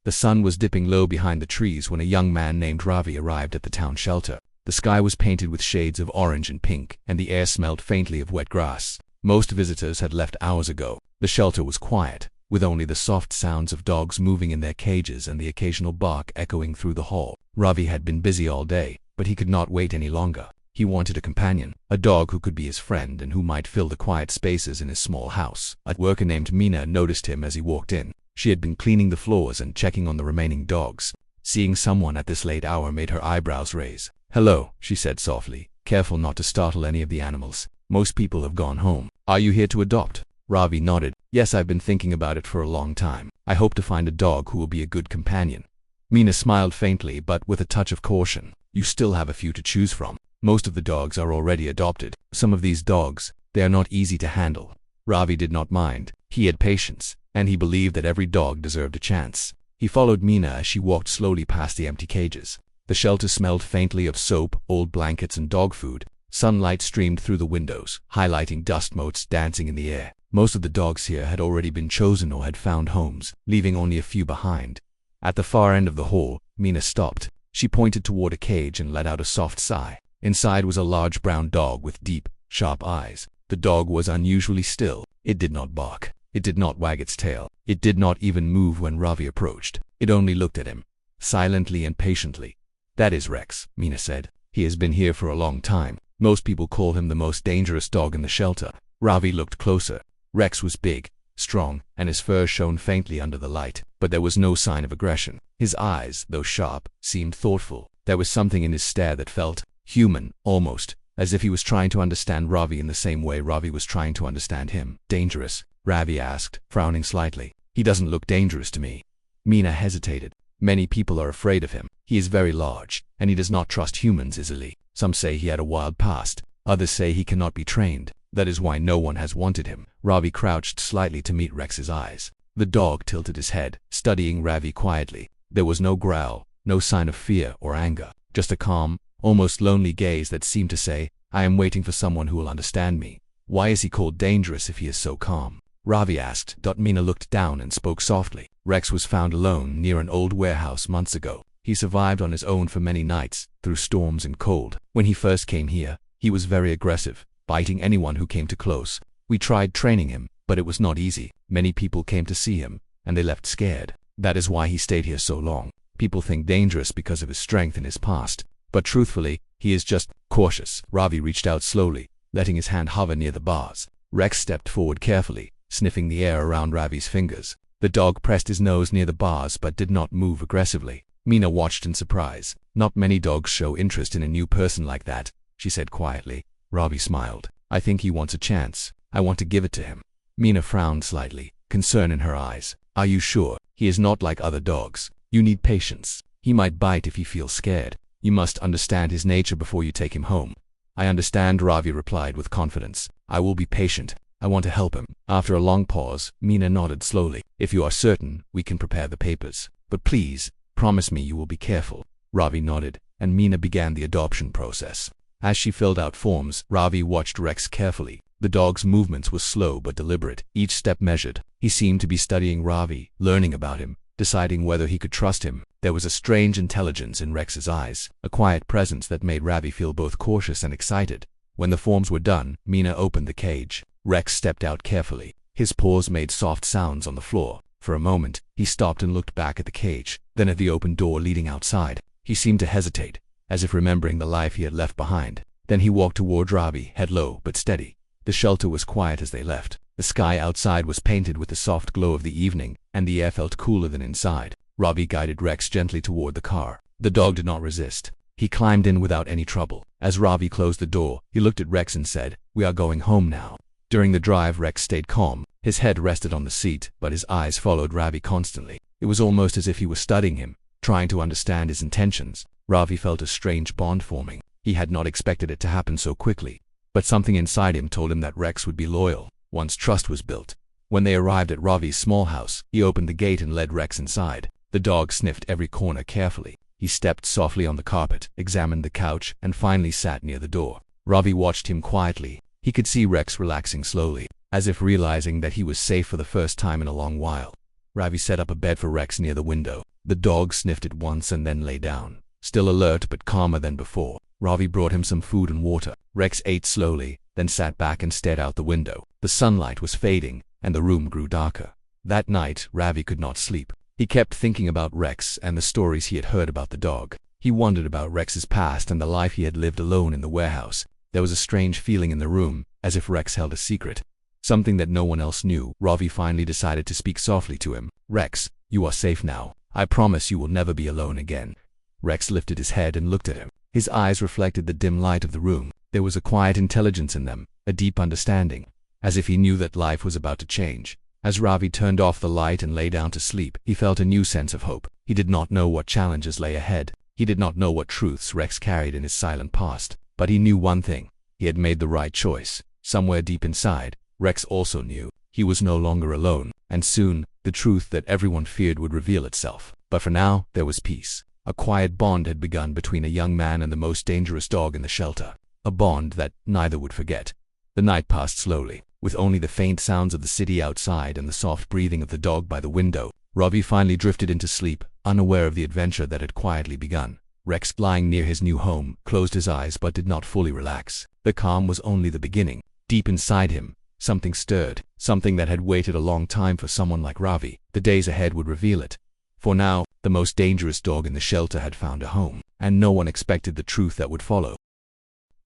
The sun was dipping low behind the trees when a young man named Ravi arrived at the town shelter. The sky was painted with shades of orange and pink, and the air smelled faintly of wet grass. Most visitors had left hours ago. The shelter was quiet, with only the soft sounds of dogs moving in their cages and the occasional bark echoing through the hall. Ravi had been busy all day, but he could not wait any longer. He wanted a companion, a dog who could be his friend and who might fill the quiet spaces in his small house. A worker named Meena noticed him as he walked in. She had been cleaning the floors and checking on the remaining dogs. Seeing someone at this late hour made her eyebrows raise. "Hello," she said softly, careful not to startle any of the animals. "Most people have gone home. Are you here to adopt?" Ravi nodded. "Yes, I've been thinking about it for a long time. I hope to find a dog who will be a good companion." Meena smiled faintly but with a touch of caution. "You still have a few to choose from. Most of the dogs are already adopted. Some of these dogs, they are not easy to handle." Ravi did not mind. He had patience, and he believed that every dog deserved a chance. He followed Meena as she walked slowly past the empty cages. The shelter smelled faintly of soap, old blankets, and dog food. Sunlight streamed through the windows, highlighting dust motes dancing in the air. Most of the dogs here had already been chosen or had found homes, leaving only a few behind. At the far end of the hall, Meena stopped. She pointed toward a cage and let out a soft sigh. Inside was a large brown dog with deep, sharp eyes. The dog was unusually still. It did not bark. It did not wag its tail. It did not even move when Ravi approached. It only looked at him, silently and patiently. "That is Rex," Meena said. "He has been here for a long time. Most people call him the most dangerous dog in the shelter." Ravi looked closer. Rex was big, strong, and his fur shone faintly under the light, but there was no sign of aggression. His eyes, though sharp, seemed thoughtful. There was something in his stare that felt human, almost, as if he was trying to understand Ravi in the same way Ravi was trying to understand him. "Dangerous?" Ravi asked, frowning slightly. "He doesn't look dangerous to me." Meena hesitated. "Many people are afraid of him. He is very large, and he does not trust humans easily. Some say he had a wild past. Others say he cannot be trained. That is why no one has wanted him." Ravi crouched slightly to meet Rex's eyes. The dog tilted his head, studying Ravi quietly. There was no growl, no sign of fear or anger, just a calm, almost lonely gaze that seemed to say, "I am waiting for someone who will understand me." "Why is he called dangerous if he is so calm?" Ravi asked. Meena looked down and spoke softly. "Rex was found alone near an old warehouse months ago. He survived on his own for many nights, through storms and cold. When he first came here, he was very aggressive, biting anyone who came too close. We tried training him, but it was not easy. Many people came to see him, and they left scared. That is why he stayed here so long. People think dangerous because of his strength and his past. But truthfully, he is just cautious." Ravi reached out slowly, letting his hand hover near the bars. Rex stepped forward carefully, sniffing the air around Ravi's fingers. The dog pressed his nose near the bars but did not move aggressively. Meena watched in surprise. "Not many dogs show interest in a new person like that," she said quietly. Ravi smiled. "I think he wants a chance. I want to give it to him." Meena frowned slightly, concern in her eyes. "Are you sure? He is not like other dogs. You need patience. He might bite if he feels scared. You must understand his nature before you take him home." "I understand," Ravi replied with confidence. "I will be patient. I want to help him." After a long pause, Meena nodded slowly. "If you are certain, we can prepare the papers. But please, promise me you will be careful." Ravi nodded, and Meena began the adoption process. As she filled out forms, Ravi watched Rex carefully. The dog's movements were slow but deliberate, each step measured. He seemed to be studying Ravi, learning about him, deciding whether he could trust him. There was a strange intelligence in Rex's eyes, a quiet presence that made Ravi feel both cautious and excited. When the forms were done, Meena opened the cage. Rex stepped out carefully. His paws made soft sounds on the floor. For a moment, he stopped and looked back at the cage, then at the open door leading outside. He seemed to hesitate, as if remembering the life he had left behind. Then he walked toward Ravi, head low but steady. The shelter was quiet as they left. The sky outside was painted with the soft glow of the evening, and the air felt cooler than inside. Ravi guided Rex gently toward the car. The dog did not resist. He climbed in without any trouble. As Ravi closed the door, he looked at Rex and said, "We are going home now." During the drive, Rex stayed calm. His head rested on the seat, but his eyes followed Ravi constantly. It was almost as if he was studying him, trying to understand his intentions. Ravi felt a strange bond forming. He had not expected it to happen so quickly. But something inside him told him that Rex would be loyal, once trust was built. When they arrived at Ravi's small house, he opened the gate and led Rex inside. The dog sniffed every corner carefully. He stepped softly on the carpet, examined the couch, and finally sat near the door. Ravi watched him quietly. He could see Rex relaxing slowly, as if realizing that he was safe for the first time in a long while. Ravi set up a bed for Rex near the window. The dog sniffed it once and then lay down, still alert but calmer than before. Ravi brought him some food and water. Rex ate slowly, then sat back and stared out the window. The sunlight was fading, and the room grew darker. That night, Ravi could not sleep. He kept thinking about Rex and the stories he had heard about the dog. He wondered about Rex's past and the life he had lived alone in the warehouse. There was a strange feeling in the room, as if Rex held a secret, something that no one else knew. Ravi finally decided to speak softly to him. "Rex, you are safe now. I promise you will never be alone again." Rex lifted his head and looked at him. His eyes reflected the dim light of the room. There was a quiet intelligence in them, a deep understanding, as if he knew that life was about to change. As Ravi turned off the light and lay down to sleep, he felt a new sense of hope. He did not know what challenges lay ahead. He did not know what truths Rex carried in his silent past. But he knew one thing. He had made the right choice. Somewhere deep inside, Rex also knew he was no longer alone, and soon, the truth that everyone feared would reveal itself. But for now, there was peace. A quiet bond had begun between a young man and the most dangerous dog in the shelter. A bond that neither would forget. The night passed slowly, with only the faint sounds of the city outside and the soft breathing of the dog by the window. Ravi finally drifted into sleep, unaware of the adventure that had quietly begun. Rex, lying near his new home, closed his eyes but did not fully relax. The calm was only the beginning. Deep inside him, something stirred, something that had waited a long time for someone like Ravi. The days ahead would reveal it. For now, the most dangerous dog in the shelter had found a home, and no one expected the truth that would follow.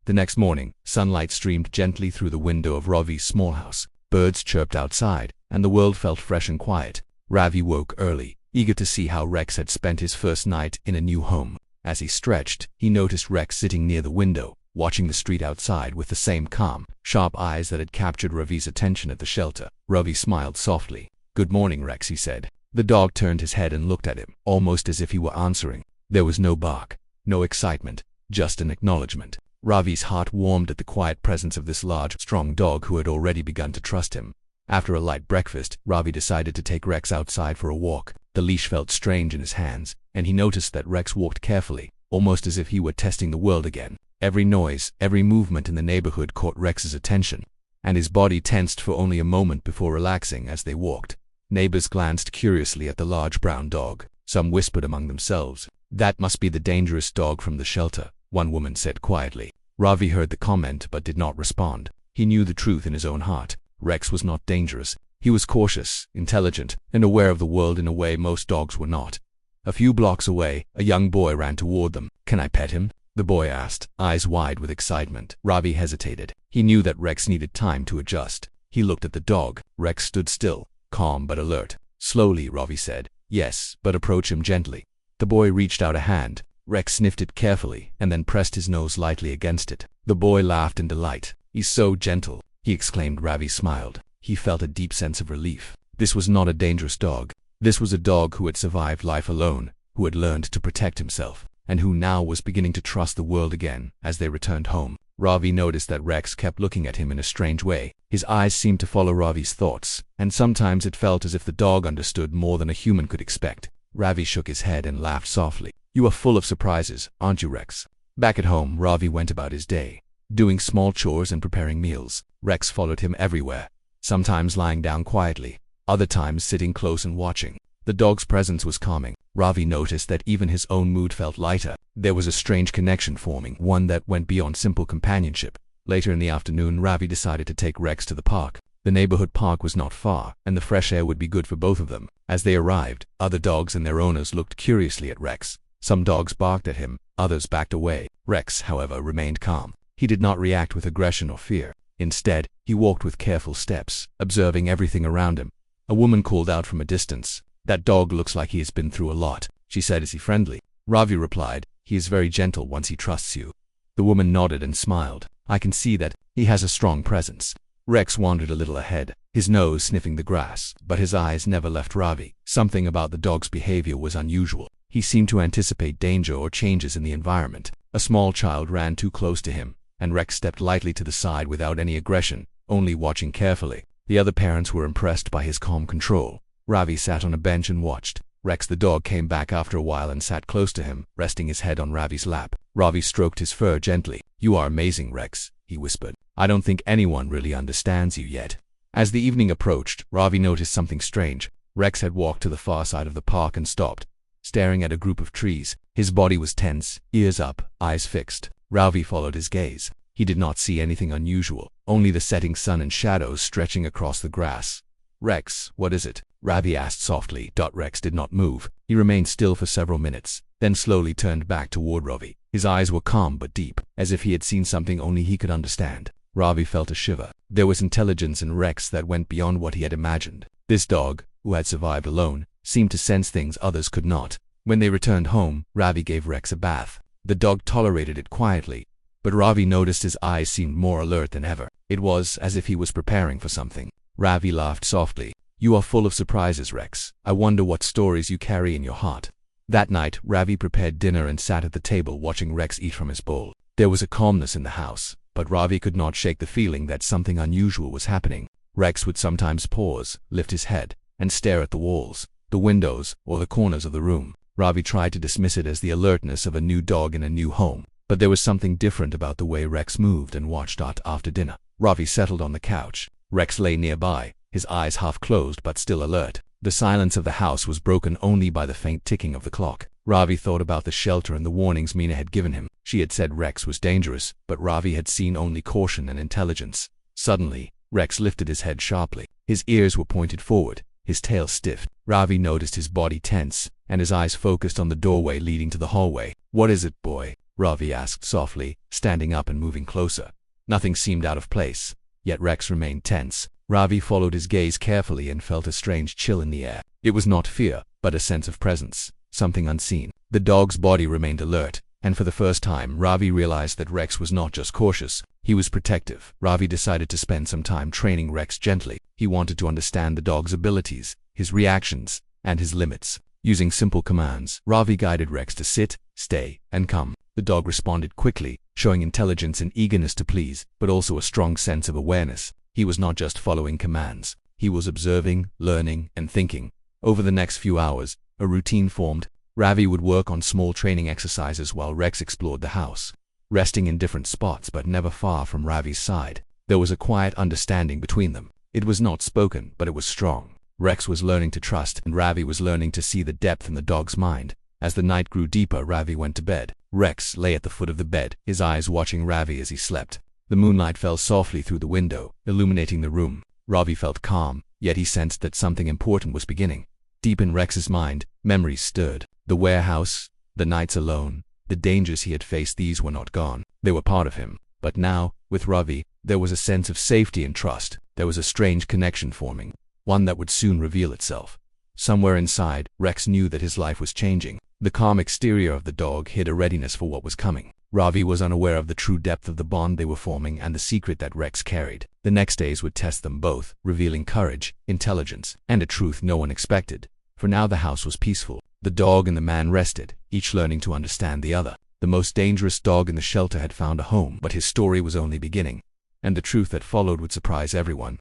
The next morning, sunlight streamed gently through the window of Ravi's small house. Birds chirped outside, and the world felt fresh and quiet. Ravi woke early, eager to see how Rex had spent his first night in a new home. As he stretched, he noticed Rex sitting near the window, watching the street outside with the same calm, sharp eyes that had captured Ravi's attention at the shelter. Ravi smiled softly. "Good morning, Rex," he said. The dog turned his head and looked at him, almost as if he were answering. There was no bark, no excitement, just an acknowledgement. Ravi's heart warmed at the quiet presence of this large, strong dog who had already begun to trust him. After a light breakfast, Ravi decided to take Rex outside for a walk. The leash felt strange in his hands, and he noticed that Rex walked carefully, almost as if he were testing the world again. Every noise, every movement in the neighborhood caught Rex's attention, and his body tensed for only a moment before relaxing as they walked. Neighbors glanced curiously at the large brown dog. Some whispered among themselves, "That must be the dangerous dog from the shelter," one woman said quietly. Ravi heard the comment but did not respond. He knew the truth in his own heart. Rex was not dangerous. He was cautious, intelligent, and aware of the world in a way most dogs were not. A few blocks away, a young boy ran toward them. "Can I pet him?" the boy asked, eyes wide with excitement. Ravi hesitated. He knew that Rex needed time to adjust. He looked at the dog. Rex stood still, calm but alert. "Slowly," Ravi said. "Yes, but approach him gently." The boy reached out a hand. Rex sniffed it carefully and then pressed his nose lightly against it. The boy laughed in delight. "He's so gentle," he exclaimed. Ravi smiled. He felt a deep sense of relief. This was not a dangerous dog. This was a dog who had survived life alone, who had learned to protect himself, and who now was beginning to trust the world again. As they returned home, Ravi noticed that Rex kept looking at him in a strange way. His eyes seemed to follow Ravi's thoughts, and sometimes it felt as if the dog understood more than a human could expect. Ravi shook his head and laughed softly. "You are full of surprises, aren't you, Rex?" Back at home, Ravi went about his day, doing small chores and preparing meals. Rex followed him everywhere, sometimes lying down quietly, other times sitting close and watching. The dog's presence was calming. Ravi noticed that even his own mood felt lighter. There was a strange connection forming, one that went beyond simple companionship. Later in the afternoon, Ravi decided to take Rex to the park. The neighborhood park was not far, and the fresh air would be good for both of them. As they arrived, other dogs and their owners looked curiously at Rex. Some dogs barked at him, others backed away. Rex, however, remained calm. He did not react with aggression or fear. Instead, he walked with careful steps, observing everything around him. A woman called out from a distance, "That dog looks like he has been through a lot," she said. "Is he friendly?" Ravi replied, "He is very gentle once he trusts you." The woman nodded and smiled. "I can see that. He has a strong presence." Rex wandered a little ahead, his nose sniffing the grass, but his eyes never left Ravi. Something about the dog's behavior was unusual. He seemed to anticipate danger or changes in the environment. A small child ran too close to him, and Rex stepped lightly to the side without any aggression, only watching carefully. The other parents were impressed by his calm control. Ravi sat on a bench and watched. Rex the dog came back after a while and sat close to him, resting his head on Ravi's lap. Ravi stroked his fur gently. "You are amazing, Rex," he whispered. "I don't think anyone really understands you yet." As the evening approached, Ravi noticed something strange. Rex had walked to the far side of the park and stopped, staring at a group of trees. His body was tense, ears up, eyes fixed. Ravi followed his gaze. He did not see anything unusual, only the setting sun and shadows stretching across the grass. "Rex, what is it?" Ravi asked softly. Rex did not move. He remained still for several minutes, then slowly turned back toward Ravi. His eyes were calm but deep, as if he had seen something only he could understand. Ravi felt a shiver. There was intelligence in Rex that went beyond what he had imagined. This dog, who had survived alone, seemed to sense things others could not. When they returned home, Ravi gave Rex a bath. The dog tolerated it quietly, but Ravi noticed his eyes seemed more alert than ever. It was as if he was preparing for something. Ravi laughed softly. "You are full of surprises, Rex. I wonder what stories you carry in your heart." That night, Ravi prepared dinner and sat at the table watching Rex eat from his bowl. There was a calmness in the house, but Ravi could not shake the feeling that something unusual was happening. Rex would sometimes pause, lift his head, and stare at the walls, the windows, or the corners of the room. Ravi tried to dismiss it as the alertness of a new dog in a new home, but there was something different about the way Rex moved and watched after dinner. Ravi settled on the couch. Rex lay nearby, his eyes half closed but still alert. The silence of the house was broken only by the faint ticking of the clock. Ravi thought about the shelter and the warnings Meena had given him. She had said Rex was dangerous, but Ravi had seen only caution and intelligence. Suddenly, Rex lifted his head sharply. His ears were pointed forward, his tail stiff. Ravi noticed his body tense, and his eyes focused on the doorway leading to the hallway. "What is it, boy?" Ravi asked softly, standing up and moving closer. Nothing seemed out of place, yet Rex remained tense. Ravi followed his gaze carefully and felt a strange chill in the air. It was not fear, but a sense of presence, something unseen. The dog's body remained alert, and for the first time, Ravi realized that Rex was not just cautious, he was protective. Ravi decided to spend some time training Rex gently. He wanted to understand the dog's abilities, his reactions, and his limits. Using simple commands, Ravi guided Rex to sit, stay, and come. The dog responded quickly, showing intelligence and eagerness to please, but also a strong sense of awareness. He was not just following commands. He was observing, learning, and thinking. Over the next few hours, a routine formed. Ravi would work on small training exercises while Rex explored the house, resting in different spots but never far from Ravi's side. There was a quiet understanding between them. It was not spoken, but it was strong. Rex was learning to trust, and Ravi was learning to see the depth in the dog's mind. As the night grew deeper, Ravi went to bed. Rex lay at the foot of the bed, his eyes watching Ravi as he slept. The moonlight fell softly through the window, illuminating the room. Ravi felt calm, yet he sensed that something important was beginning. Deep in Rex's mind, memories stirred. The warehouse, the nights alone, the dangers he had faced, these were not gone. They were part of him. But now, with Ravi, there was a sense of safety and trust. There was a strange connection forming, one that would soon reveal itself. Somewhere inside, Rex knew that his life was changing. The calm exterior of the dog hid a readiness for what was coming. Ravi was unaware of the true depth of the bond they were forming and the secret that Rex carried. The next days would test them both, revealing courage, intelligence, and a truth no one expected. For now the house was peaceful. The dog and the man rested, each learning to understand the other. The most dangerous dog in the shelter had found a home, but his story was only beginning, and the truth that followed would surprise everyone.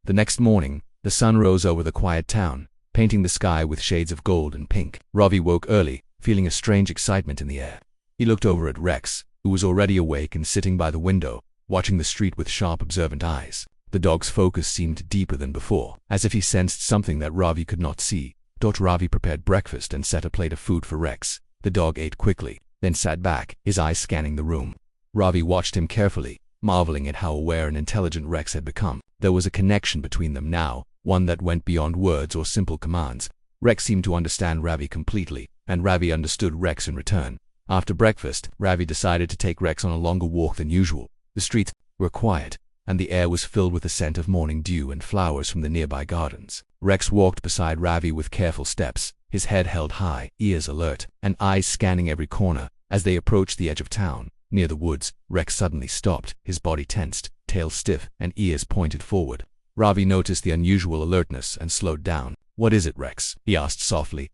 The next morning, the sun rose over the quiet town, painting the sky with shades of gold and pink. Ravi woke early, feeling a strange excitement in the air. He looked over at Rex, who was already awake and sitting by the window, watching the street with sharp, observant eyes. The dog's focus seemed deeper than before, as if he sensed something that Ravi could not see. Ravi prepared breakfast and set a plate of food for Rex. The dog ate quickly, then sat back, his eyes scanning the room. Ravi watched him carefully, marveling at how aware and intelligent Rex had become. There was a connection between them now, one that went beyond words or simple commands. Rex seemed to understand Ravi completely, and Ravi understood Rex in return. After breakfast, Ravi decided to take Rex on a longer walk than usual. The streets were quiet, and the air was filled with the scent of morning dew and flowers from the nearby gardens. Rex walked beside Ravi with careful steps, his head held high, ears alert, and eyes scanning every corner. As they approached the edge of town, near the woods, Rex suddenly stopped, his body tensed, tail stiff, and ears pointed forward. Ravi noticed the unusual alertness and slowed down. "What is it, Rex?" he asked softly.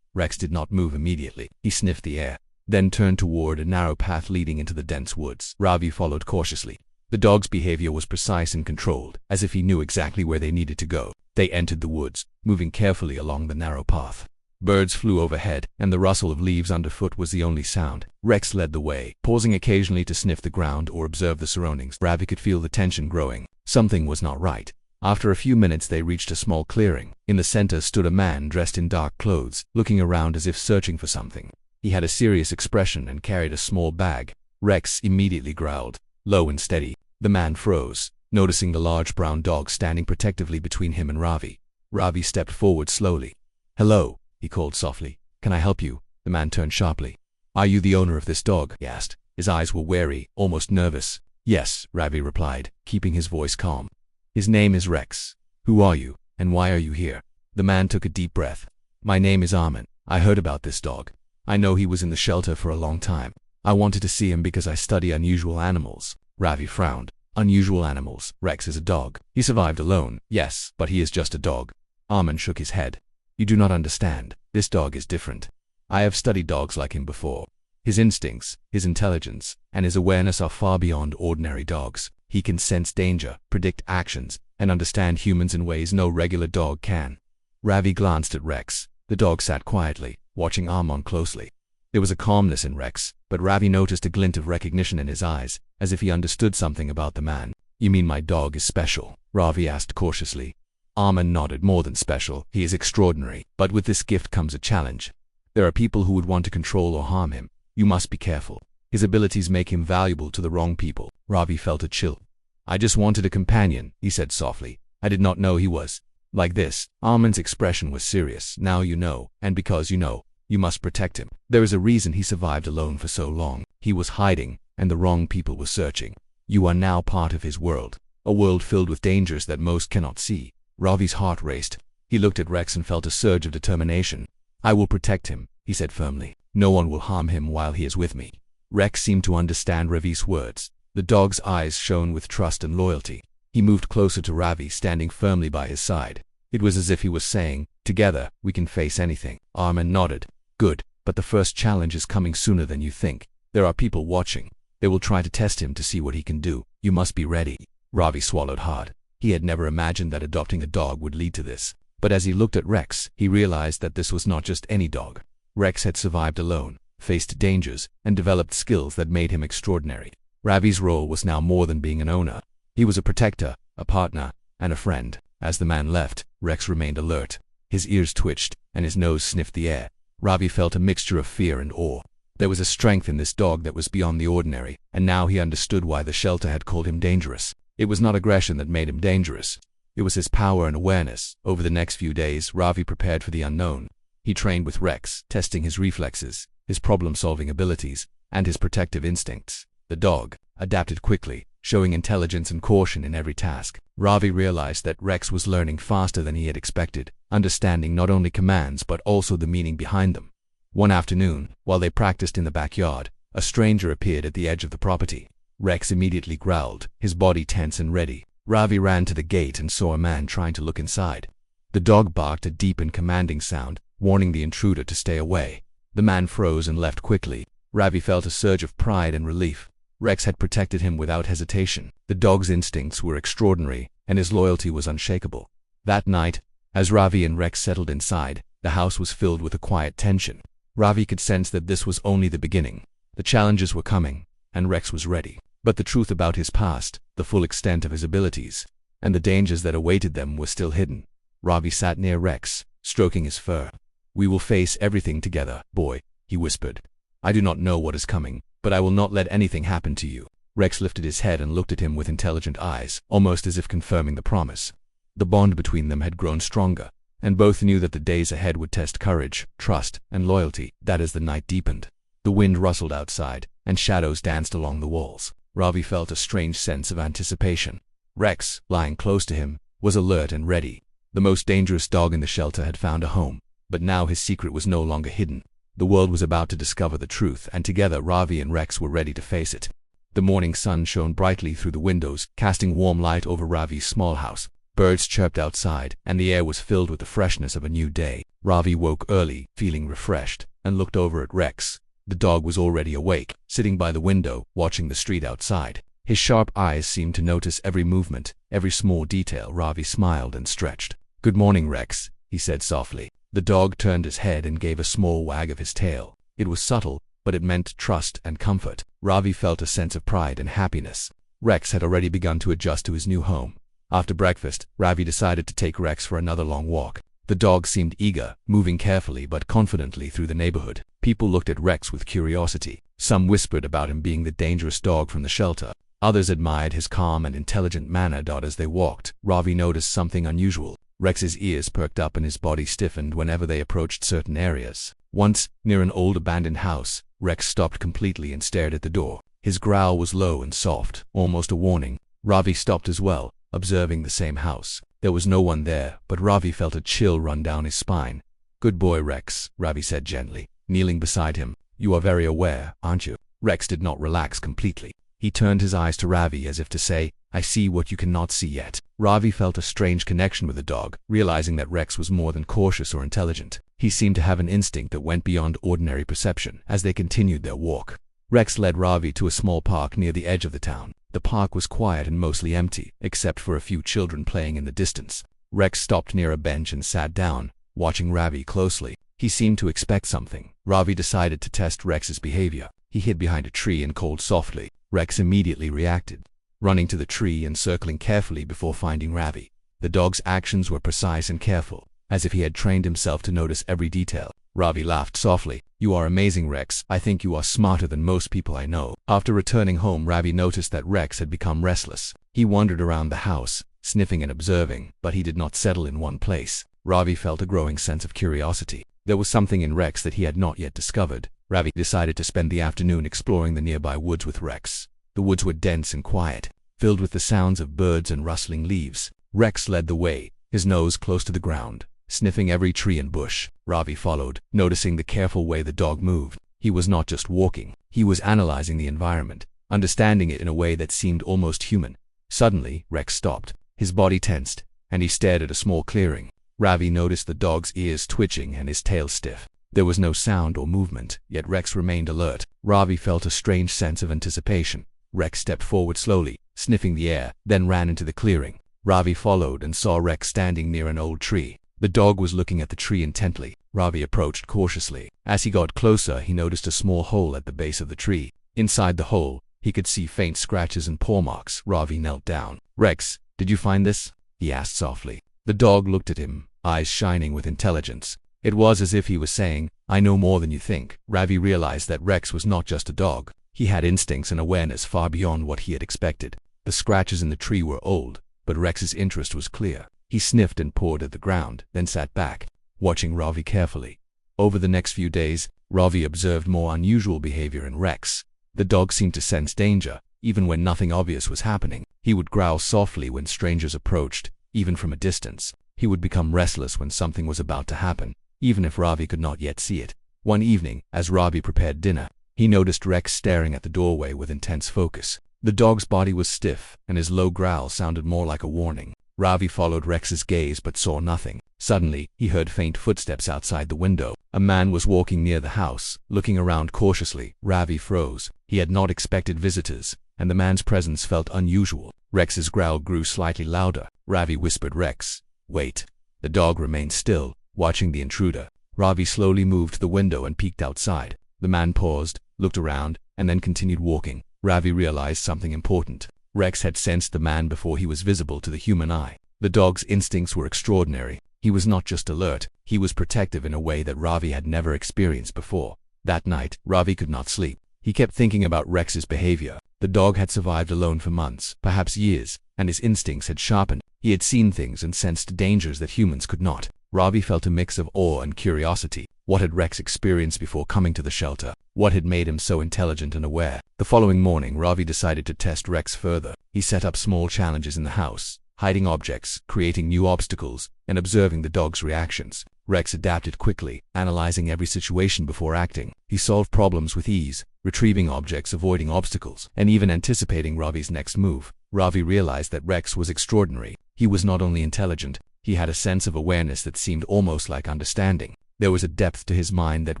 Rex did not move immediately. He sniffed the air, then turned toward a narrow path leading into the dense woods. Ravi followed cautiously. The dog's behavior was precise and controlled, as if he knew exactly where they needed to go. They entered the woods, moving carefully along the narrow path. Birds flew overhead, and the rustle of leaves underfoot was the only sound. Rex led the way, pausing occasionally to sniff the ground or observe the surroundings. Ravi could feel the tension growing. Something was not right. After a few minutes they reached a small clearing. In the center stood a man dressed in dark clothes, looking around as if searching for something. He had a serious expression and carried a small bag. Rex immediately growled, low and steady. The man froze, noticing the large brown dog standing protectively between him and Ravi. Ravi stepped forward slowly. "Hello," he called softly. "Can I help you?" The man turned sharply. "Are you the owner of this dog?" he asked. His eyes were wary, almost nervous. "Yes," Ravi replied, keeping his voice calm. "His name is Rex. Who are you, and why are you here?" The man took a deep breath. "My name is Armin. I heard about this dog. I know he was in the shelter for a long time. I wanted to see him because I study unusual animals." Ravi frowned. "Unusual animals? Rex is a dog. He survived alone, yes, but he is just a dog." Armin shook his head. "You do not understand. This dog is different. I have studied dogs like him before. His instincts, his intelligence, and his awareness are far beyond ordinary dogs. He can sense danger, predict actions, and understand humans in ways no regular dog can." Ravi glanced at Rex. The dog sat quietly, watching Armin closely. There was a calmness in Rex, but Ravi noticed a glint of recognition in his eyes, as if he understood something about the man. "You mean my dog is special?" Ravi asked cautiously. Armin nodded. "More than special, he is extraordinary. But with this gift comes a challenge. There are people who would want to control or harm him. You must be careful. His abilities make him valuable to the wrong people." Ravi felt a chill. "I just wanted a companion," he said softly. "I did not know he was like this." Armin's expression was serious. "Now you know, and because you know, you must protect him. There is a reason he survived alone for so long. He was hiding, and the wrong people were searching. You are now part of his world, a world filled with dangers that most cannot see." Ravi's heart raced. He looked at Rex and felt a surge of determination. "I will protect him," he said firmly. "No one will harm him while he is with me." Rex seemed to understand Ravi's words. The dog's eyes shone with trust and loyalty. He moved closer to Ravi, standing firmly by his side. It was as if he was saying, "Together, we can face anything." Armin nodded. "Good, but the first challenge is coming sooner than you think. There are people watching. They will try to test him to see what he can do. You must be ready." Ravi swallowed hard. He had never imagined that adopting a dog would lead to this. But as he looked at Rex, he realized that this was not just any dog. Rex had survived alone, faced dangers, and developed skills that made him extraordinary. Ravi's role was now more than being an owner. He was a protector, a partner, and a friend. As the man left, Rex remained alert. His ears twitched, and his nose sniffed the air. Ravi felt a mixture of fear and awe. There was a strength in this dog that was beyond the ordinary, and now he understood why the shelter had called him dangerous. It was not aggression that made him dangerous. It was his power and awareness. Over the next few days, Ravi prepared for the unknown. He trained with Rex, testing his reflexes, his problem-solving abilities, and his protective instincts. The dog adapted quickly, showing intelligence and caution in every task. Ravi realized that Rex was learning faster than he had expected, understanding not only commands but also the meaning behind them. One afternoon, while they practiced in the backyard, a stranger appeared at the edge of the property. Rex immediately growled, his body tense and ready. Ravi ran to the gate and saw a man trying to look inside. The dog barked a deep and commanding sound, warning the intruder to stay away. The man froze and left quickly. Ravi felt a surge of pride and relief. Rex had protected him without hesitation. The dog's instincts were extraordinary, and his loyalty was unshakable. That night, as Ravi and Rex settled inside, the house was filled with a quiet tension. Ravi could sense that this was only the beginning. The challenges were coming, and Rex was ready. But the truth about his past, the full extent of his abilities, and the dangers that awaited them was still hidden. Ravi sat near Rex, stroking his fur. "We will face everything together, boy," he whispered. "I do not know what is coming, but I will not let anything happen to you." Rex lifted his head and looked at him with intelligent eyes, almost as if confirming the promise. The bond between them had grown stronger, and both knew that the days ahead would test courage, trust, and loyalty. That as the night deepened, the wind rustled outside, and shadows danced along the walls. Ravi felt a strange sense of anticipation. Rex, lying close to him, was alert and ready. The most dangerous dog in the shelter had found a home, but now his secret was no longer hidden. The world was about to discover the truth, and together Ravi and Rex were ready to face it. The morning sun shone brightly through the windows, casting warm light over Ravi's small house. Birds chirped outside, and the air was filled with the freshness of a new day. Ravi woke early, feeling refreshed, and looked over at Rex. The dog was already awake, sitting by the window, watching the street outside. His sharp eyes seemed to notice every movement, every small detail. Ravi smiled and stretched. "Good morning, Rex," he said softly. The dog turned his head and gave a small wag of his tail. It was subtle, but it meant trust and comfort. Ravi felt a sense of pride and happiness. Rex had already begun to adjust to his new home. After breakfast, Ravi decided to take Rex for another long walk. The dog seemed eager, moving carefully but confidently through the neighborhood. People looked at Rex with curiosity. Some whispered about him being the dangerous dog from the shelter. Others admired his calm and intelligent manner. As they walked, Ravi noticed something unusual. Rex's ears perked up and his body stiffened whenever they approached certain areas. Once, near an old abandoned house, Rex stopped completely and stared at the door. His growl was low and soft, almost a warning. Ravi stopped as well, observing the same house. There was no one there, but Ravi felt a chill run down his spine. "Good boy, Rex," Ravi said gently, kneeling beside him. "You are very aware, aren't you?" Rex did not relax completely. He turned his eyes to Ravi as if to say, "I see what you cannot see yet." Ravi felt a strange connection with the dog, realizing that Rex was more than cautious or intelligent. He seemed to have an instinct that went beyond ordinary perception. As they continued their walk, Rex led Ravi to a small park near the edge of the town. The park was quiet and mostly empty, except for a few children playing in the distance. Rex stopped near a bench and sat down, watching Ravi closely. He seemed to expect something. Ravi decided to test Rex's behavior. He hid behind a tree and called softly. Rex immediately reacted, running to the tree and circling carefully before finding Ravi. The dog's actions were precise and careful, as if he had trained himself to notice every detail. Ravi laughed softly. "You are amazing, Rex. I think you are smarter than most people I know." After returning home, Ravi noticed that Rex had become restless. He wandered around the house, sniffing and observing, but he did not settle in one place. Ravi felt a growing sense of curiosity. There was something in Rex that he had not yet discovered. Ravi decided to spend the afternoon exploring the nearby woods with Rex. The woods were dense and quiet, filled with the sounds of birds and rustling leaves. Rex led the way, his nose close to the ground, sniffing every tree and bush. Ravi followed, noticing the careful way the dog moved. He was not just walking, he was analyzing the environment, understanding it in a way that seemed almost human. Suddenly, Rex stopped. His body tensed, and he stared at a small clearing. Ravi noticed the dog's ears twitching and his tail stiff. There was no sound or movement, yet Rex remained alert. Ravi felt a strange sense of anticipation. Rex stepped forward slowly, sniffing the air, then ran into the clearing. Ravi followed and saw Rex standing near an old tree. The dog was looking at the tree intently. Ravi approached cautiously. As he got closer, he noticed a small hole at the base of the tree. Inside the hole, he could see faint scratches and paw marks. Ravi knelt down. "Rex, did you find this?" he asked softly. The dog looked at him, eyes shining with intelligence. It was as if he was saying, "I know more than you think." Ravi realized that Rex was not just a dog. He had instincts and awareness far beyond what he had expected. The scratches in the tree were old, but Rex's interest was clear. He sniffed and pawed at the ground, then sat back, watching Ravi carefully. Over the next few days, Ravi observed more unusual behavior in Rex. The dog seemed to sense danger, even when nothing obvious was happening. He would growl softly when strangers approached, even from a distance. He would become restless when something was about to happen, even if Ravi could not yet see it. One evening, as Ravi prepared dinner, he noticed Rex staring at the doorway with intense focus. The dog's body was stiff, and his low growl sounded more like a warning. Ravi followed Rex's gaze but saw nothing. Suddenly, he heard faint footsteps outside the window. A man was walking near the house, looking around cautiously. Ravi froze. He had not expected visitors, and the man's presence felt unusual. Rex's growl grew slightly louder. Ravi whispered, "Rex, wait." The dog remained still, watching the intruder. Ravi slowly moved to the window and peeked outside. The man paused, looked around, and then continued walking. Ravi realized something important. Rex had sensed the man before he was visible to the human eye. The dog's instincts were extraordinary. He was not just alert, he was protective in a way that Ravi had never experienced before. That night, Ravi could not sleep. He kept thinking about Rex's behavior. The dog had survived alone for months, perhaps years, and his instincts had sharpened. He had seen things and sensed dangers that humans could not. Ravi felt a mix of awe and curiosity. What had Rex experienced before coming to the shelter? What had made him so intelligent and aware? The following morning, Ravi decided to test Rex further. He set up small challenges in the house, hiding objects, creating new obstacles, and observing the dog's reactions. Rex adapted quickly, analyzing every situation before acting. He solved problems with ease, retrieving objects, avoiding obstacles, and even anticipating Ravi's next move. Ravi realized that Rex was extraordinary. He was not only intelligent, he had a sense of awareness that seemed almost like understanding. There was a depth to his mind that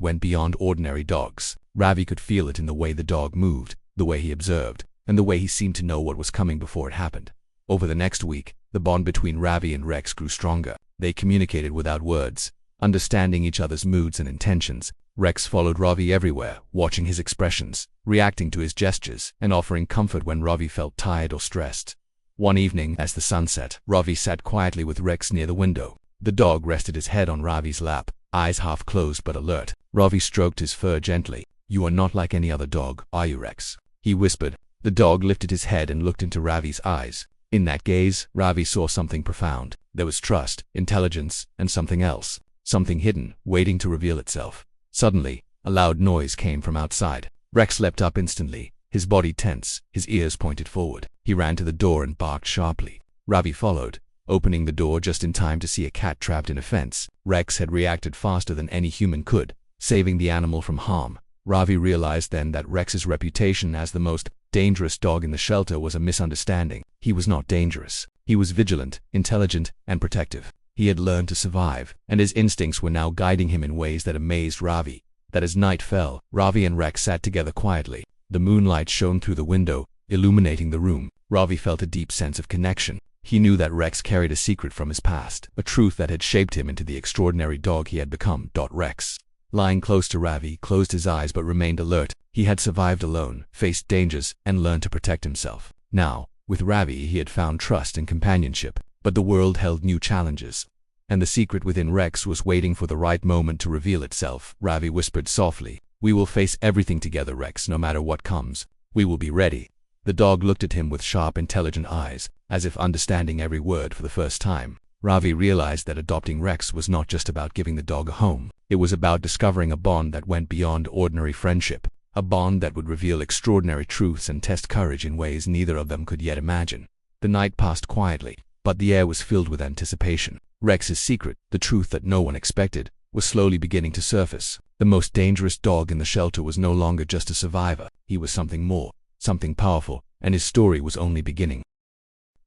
went beyond ordinary dogs. Ravi could feel it in the way the dog moved, the way he observed, and the way he seemed to know what was coming before it happened. Over the next week, the bond between Ravi and Rex grew stronger. They communicated without words, understanding each other's moods and intentions. Rex followed Ravi everywhere, watching his expressions, reacting to his gestures, and offering comfort when Ravi felt tired or stressed. One evening, as the sun set, Ravi sat quietly with Rex near the window. The dog rested his head on Ravi's lap, eyes half closed but alert. Ravi stroked his fur gently. "You are not like any other dog, are you, Rex?" he whispered. The dog lifted his head and looked into Ravi's eyes. In that gaze, Ravi saw something profound. There was trust, intelligence, and something else. Something hidden, waiting to reveal itself. Suddenly, a loud noise came from outside. Rex leapt up instantly, his body tense, his ears pointed forward. He ran to the door and barked sharply. Ravi followed, opening the door just in time to see a cat trapped in a fence. Rex had reacted faster than any human could, saving the animal from harm. Ravi realized then that Rex's reputation as the most dangerous dog in the shelter was a misunderstanding. He was not dangerous. He was vigilant, intelligent, and protective. He had learned to survive, and his instincts were now guiding him in ways that amazed Ravi. That as night fell, Ravi and Rex sat together quietly. The moonlight shone through the window, illuminating the room. Ravi felt a deep sense of connection. He knew that Rex carried a secret from his past, a truth that had shaped him into the extraordinary dog he had become. Rex, lying close to Ravi, closed his eyes but remained alert. He had survived alone, faced dangers, and learned to protect himself. Now, with Ravi, he had found trust and companionship, but the world held new challenges. And the secret within Rex was waiting for the right moment to reveal itself. Ravi whispered softly, "We will face everything together, Rex, no matter what comes. We will be ready." The dog looked at him with sharp, intelligent eyes, as if understanding every word for the first time. Ravi realized that adopting Rex was not just about giving the dog a home. It was about discovering a bond that went beyond ordinary friendship, a bond that would reveal extraordinary truths and test courage in ways neither of them could yet imagine. The night passed quietly, but the air was filled with anticipation. Rex's secret, the truth that no one expected, was slowly beginning to surface. The most dangerous dog in the shelter was no longer just a survivor. He was something more, something powerful, and his story was only beginning.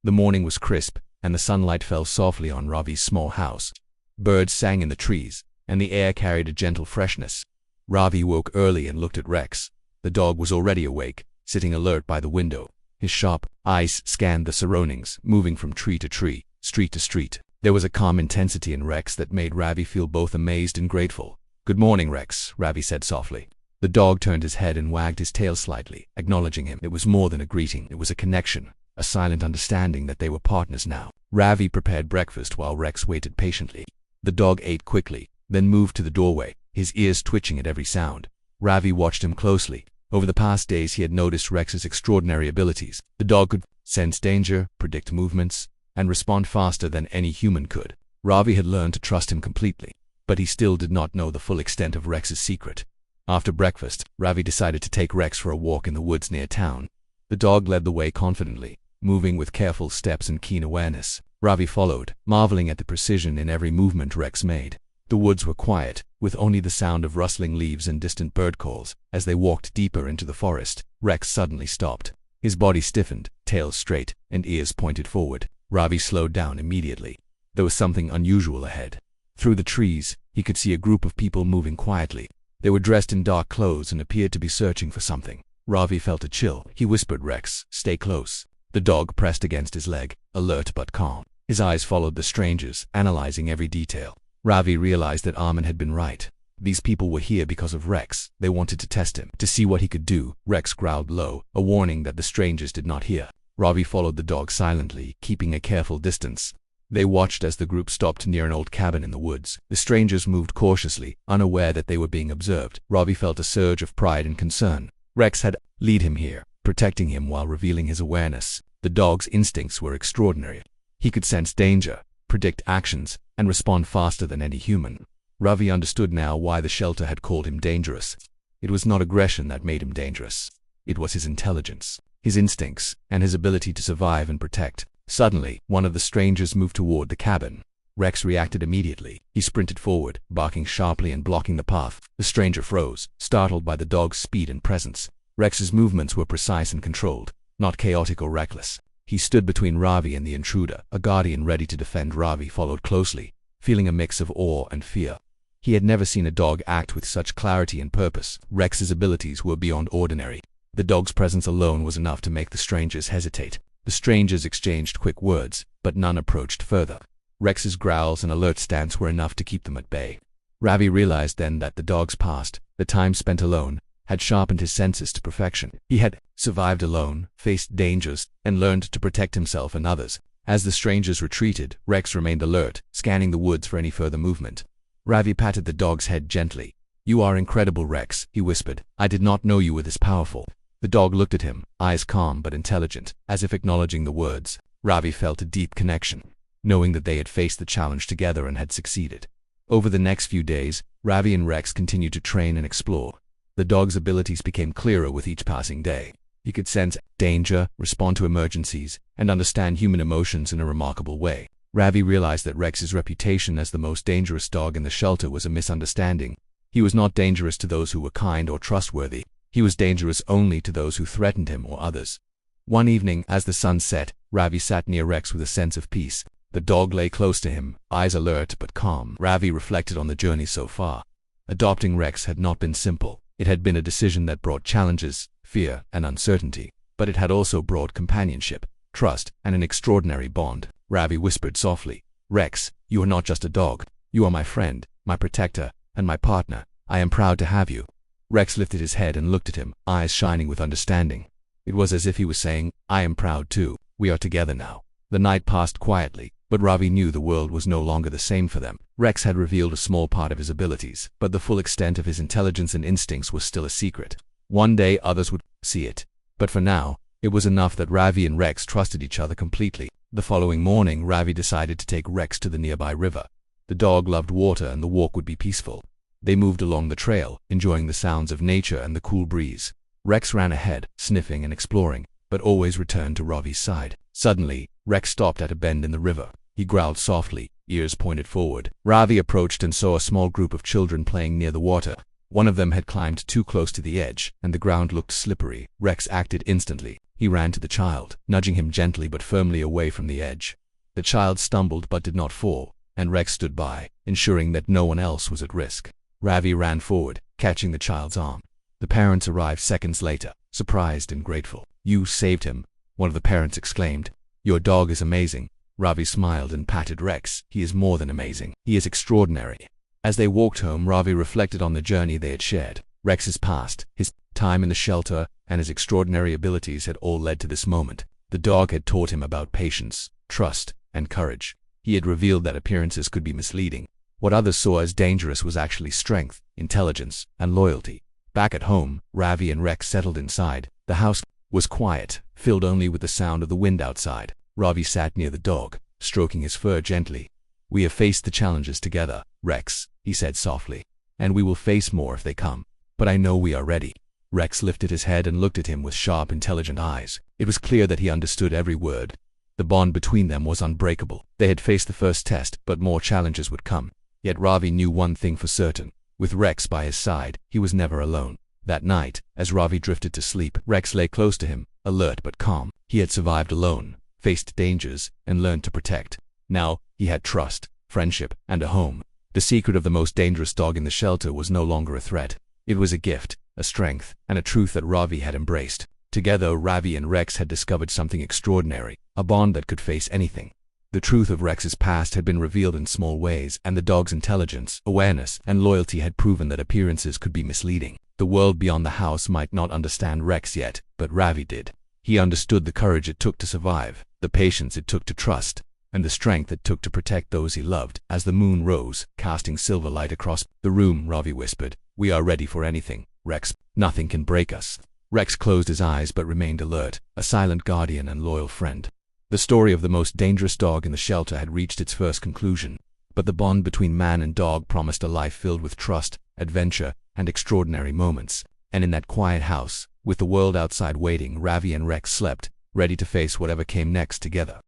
The morning was crisp, and the sunlight fell softly on Ravi's small house. Birds sang in the trees, and the air carried a gentle freshness. Ravi woke early and looked at Rex. The dog was already awake, sitting alert by the window. His sharp eyes scanned the surroundings, moving from tree to tree, street to street. There was a calm intensity in Rex that made Ravi feel both amazed and grateful. "Good morning, Rex," Ravi said softly. The dog turned his head and wagged his tail slightly, acknowledging him. It was more than a greeting, it was a connection, a silent understanding that they were partners now. Ravi prepared breakfast while Rex waited patiently. The dog ate quickly, then moved to the doorway, his ears twitching at every sound. Ravi watched him closely. Over the past days he had noticed Rex's extraordinary abilities. The dog could sense danger, predict movements, and respond faster than any human could. Ravi had learned to trust him completely, but he still did not know the full extent of Rex's secret. After breakfast, Ravi decided to take Rex for a walk in the woods near town. The dog led the way confidently, moving with careful steps and keen awareness. Ravi followed, marveling at the precision in every movement Rex made. The woods were quiet, with only the sound of rustling leaves and distant bird calls. As they walked deeper into the forest, Rex suddenly stopped. His body stiffened, tail straight, and ears pointed forward. Ravi slowed down immediately. There was something unusual ahead. Through the trees, he could see a group of people moving quietly. They were dressed in dark clothes and appeared to be searching for something. Ravi felt a chill. He whispered, "Rex, stay close." The dog pressed against his leg, alert but calm. His eyes followed the strangers, analyzing every detail. Ravi realized that Armin had been right. These people were here because of Rex. They wanted to test him, to see what he could do. Rex growled low, a warning that the strangers did not hear. Ravi followed the dog silently, keeping a careful distance. They watched as the group stopped near an old cabin in the woods. The strangers moved cautiously, unaware that they were being observed. Ravi felt a surge of pride and concern. Rex had led him here, protecting him while revealing his awareness. The dog's instincts were extraordinary. He could sense danger, predict actions, and respond faster than any human. Ravi understood now why the shelter had called him dangerous. It was not aggression that made him dangerous. It was his intelligence, his instincts, and his ability to survive and protect. Suddenly, one of the strangers moved toward the cabin. Rex reacted immediately. He sprinted forward, barking sharply and blocking the path. The stranger froze, startled by the dog's speed and presence. Rex's movements were precise and controlled, not chaotic or reckless. He stood between Ravi and the intruder. A guardian ready to defend. Ravi followed closely, feeling a mix of awe and fear. He had never seen a dog act with such clarity and purpose. Rex's abilities were beyond ordinary. The dog's presence alone was enough to make the strangers hesitate. The strangers exchanged quick words, but none approached further. Rex's growls and alert stance were enough to keep them at bay. Ravi realized then that the dog's past, the time spent alone, had sharpened his senses to perfection. He had survived alone, faced dangers, and learned to protect himself and others. As the strangers retreated, Rex remained alert, scanning the woods for any further movement. Ravi patted the dog's head gently. "You are incredible, Rex," he whispered. "I did not know you were this powerful." The dog looked at him, eyes calm but intelligent, as if acknowledging the words. Ravi felt a deep connection, knowing that they had faced the challenge together and had succeeded. Over the next few days, Ravi and Rex continued to train and explore. The dog's abilities became clearer with each passing day. He could sense danger, respond to emergencies, and understand human emotions in a remarkable way. Ravi realized that Rex's reputation as the most dangerous dog in the shelter was a misunderstanding. He was not dangerous to those who were kind or trustworthy. He was dangerous only to those who threatened him or others. One evening, as the sun set, Ravi sat near Rex with a sense of peace. The dog lay close to him, eyes alert but calm. Ravi reflected on the journey so far. Adopting Rex had not been simple. It had been a decision that brought challenges, fear, and uncertainty. But it had also brought companionship, trust, and an extraordinary bond. Ravi whispered softly, "Rex, you are not just a dog. You are my friend, my protector, and my partner. I am proud to have you." Rex lifted his head and looked at him, eyes shining with understanding. It was as if he was saying, "I am proud too. We are together now." The night passed quietly, but Ravi knew the world was no longer the same for them. Rex had revealed a small part of his abilities, but the full extent of his intelligence and instincts was still a secret. One day others would see it. But for now, it was enough that Ravi and Rex trusted each other completely. The following morning, Ravi decided to take Rex to the nearby river. The dog loved water and the walk would be peaceful. They moved along the trail, enjoying the sounds of nature and the cool breeze. Rex ran ahead, sniffing and exploring, but always returned to Ravi's side. Suddenly, Rex stopped at a bend in the river. He growled softly, ears pointed forward. Ravi approached and saw a small group of children playing near the water. One of them had climbed too close to the edge, and the ground looked slippery. Rex acted instantly. He ran to the child, nudging him gently but firmly away from the edge. The child stumbled but did not fall, and Rex stood by, ensuring that no one else was at risk. Ravi ran forward, catching the child's arm. The parents arrived seconds later, surprised and grateful. "You saved him," one of the parents exclaimed. "Your dog is amazing." Ravi smiled and patted Rex. "He is more than amazing. He is extraordinary." As they walked home, Ravi reflected on the journey they had shared. Rex's past, his time in the shelter, and his extraordinary abilities had all led to this moment. The dog had taught him about patience, trust, and courage. He had revealed that appearances could be misleading. What others saw as dangerous was actually strength, intelligence, and loyalty. Back at home, Ravi and Rex settled inside. The house was quiet, filled only with the sound of the wind outside. Ravi sat near the dog, stroking his fur gently. "We have faced the challenges together, Rex," he said softly, "and we will face more if they come. But I know we are ready." Rex lifted his head and looked at him with sharp, intelligent eyes. It was clear that he understood every word. The bond between them was unbreakable. They had faced the first test, but more challenges would come. Yet Ravi knew one thing for certain. With Rex by his side, he was never alone. That night, as Ravi drifted to sleep, Rex lay close to him, alert but calm. He had survived alone, faced dangers, and learned to protect. Now, he had trust, friendship, and a home. The secret of the most dangerous dog in the shelter was no longer a threat. It was a gift, a strength, and a truth that Ravi had embraced. Together, Ravi and Rex had discovered something extraordinary, a bond that could face anything. The truth of Rex's past had been revealed in small ways, and the dog's intelligence, awareness, and loyalty had proven that appearances could be misleading. The world beyond the house might not understand Rex yet, but Ravi did. He understood the courage it took to survive, the patience it took to trust, and the strength it took to protect those he loved. As the moon rose, casting silver light across the room, Ravi whispered, "We are ready for anything, Rex. Nothing can break us." Rex closed his eyes but remained alert, a silent guardian and loyal friend. The story of the most dangerous dog in the shelter had reached its first conclusion, but the bond between man and dog promised a life filled with trust, adventure, and extraordinary moments. And in that quiet house, with the world outside waiting, Ravi and Rex slept, ready to face whatever came next together.